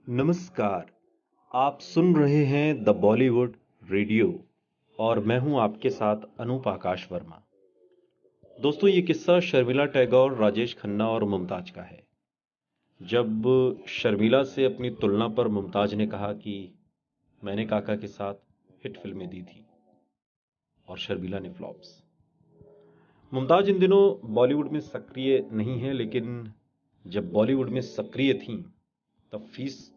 नमस्कार। आप सुन रहे हैं द बॉलीवुड रेडियो और मैं हूं आपके साथ अनूप आकाश वर्मा। दोस्तों, ये किस्सा शर्मिला टैगोर, राजेश खन्ना और मुमताज का है। जब शर्मिला से अपनी तुलना पर मुमताज ने कहा कि मैंने काका के साथ हिट फिल्में दी थी और शर्मिला ने फ्लॉप्स। मुमताज इन दिनों बॉलीवुड में सक्रिय नहीं है, लेकिन जब बॉलीवुड में सक्रिय थीं तब फीस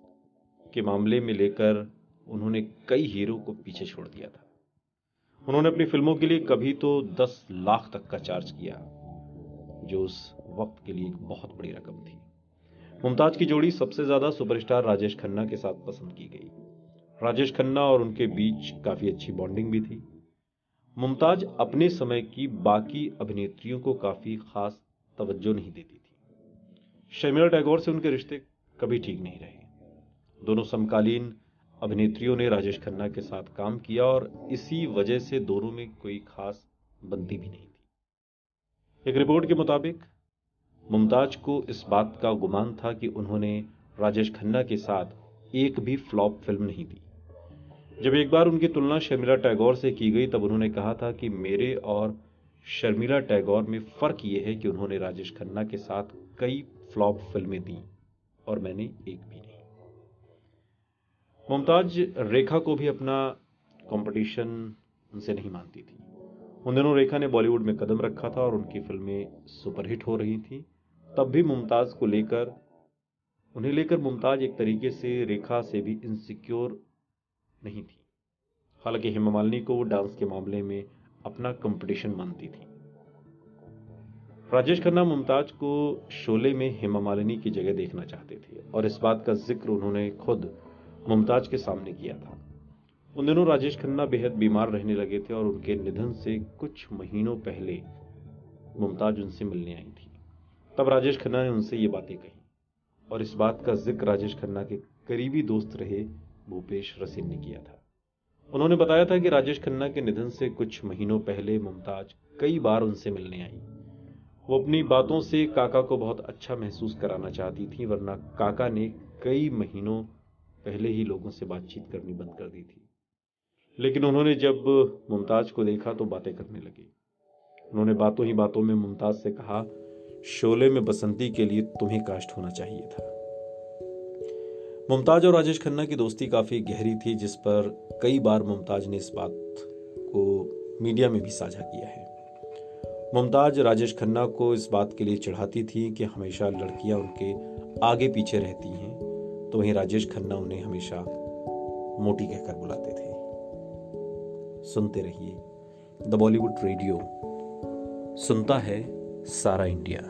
के मामले में लेकर उन्होंने कई हीरो को पीछे छोड़ दिया था। उन्होंने अपनी फिल्मों के लिए कभी तो 10 लाख तक का चार्ज किया, जो उस वक्त के लिए एक बहुत बड़ी रकम थी। मुमताज की जोड़ी सबसे ज्यादा सुपरस्टार राजेश खन्ना के साथ पसंद की गई। राजेश खन्ना और उनके बीच काफी अच्छी बॉन्डिंग भी थी। मुमताज अपने समय की बाकी अभिनेत्रियों को काफी खास तवज्जो नहीं देती थी। शर्मिला टैगोर से उनके रिश्ते कभी ठीक नहीं रहे। दोनों समकालीन अभिनेत्रियों ने राजेश खन्ना के साथ काम किया और इसी वजह से दोनों में कोई खास बनती भी नहीं थी। एक रिपोर्ट के मुताबिक मुमताज को इस बात का गुमान था कि उन्होंने राजेश खन्ना के साथ एक भी फ्लॉप फिल्म नहीं दी। जब एक बार उनकी तुलना शर्मिला टैगोर से की गई तब उन्होंने कहा था कि मेरे और शर्मिला टैगोर में फर्क यह है कि उन्होंने राजेश खन्ना के साथ कई फ्लॉप फिल्में दी और मैंने एक भी नहीं। मुमताज रेखा को भी अपना कंपटीशन उनसे नहीं मानती थी। उन दिनों रेखा ने बॉलीवुड में कदम रखा था और उनकी फिल्में सुपरहिट हो रही थी। तब भी उन्हें लेकर मुमताज एक तरीके से रेखा से भी इनसिक्योर नहीं थी। हालांकि हेमा मालिनी को वो डांस के मामले में अपना कंपटीशन मानती थी। राजेश खन्ना मुमताज को शोले में हेमा मालिनी की जगह देखना चाहते थे और इस बात का जिक्र उन्होंने खुद मुमताज के सामने किया था। उन दिनों राजेश खन्ना बेहद बीमार रहने लगे थे और उनके निधन से कुछ महीनों पहले मुमताज उनसे मिलने आई थी। तब राजेश खन्ना ने उनसे ये बातें कही और इस बात का जिक्र राजेश खन्ना के करीबी दोस्त रहे भूपेश रसीन ने किया था। उन्होंने बताया था कि राजेश खन्ना के निधन से कुछ महीनों पहले मुमताज कई बार उनसे मिलने आई। वो अपनी बातों से काका को बहुत अच्छा महसूस कराना चाहती थी, वरना काका ने कई महीनों पहले ही लोगों से बातचीत करनी बंद कर दी थी। लेकिन उन्होंने जब मुमताज को देखा तो बातें करने लगी। उन्होंने बातों ही बातों में मुमताज से कहा, शोले में बसंती के लिए तुम्हें कास्ट होना चाहिए था। मुमताज और राजेश खन्ना की दोस्ती काफी गहरी थी, जिस पर कई बार मुमताज ने इस बात को मीडिया में भी साझा किया है। मुमताज राजेश खन्ना को इस बात के लिए चिढ़ाती थी कि हमेशा लड़कियां उनके आगे पीछे रहती हैं, तो वहीं राजेश खन्ना उन्हें हमेशा मोटी कहकर बुलाते थे। सुनते रहिए द बॉलीवुड रेडियो, सुनता है सारा इंडिया।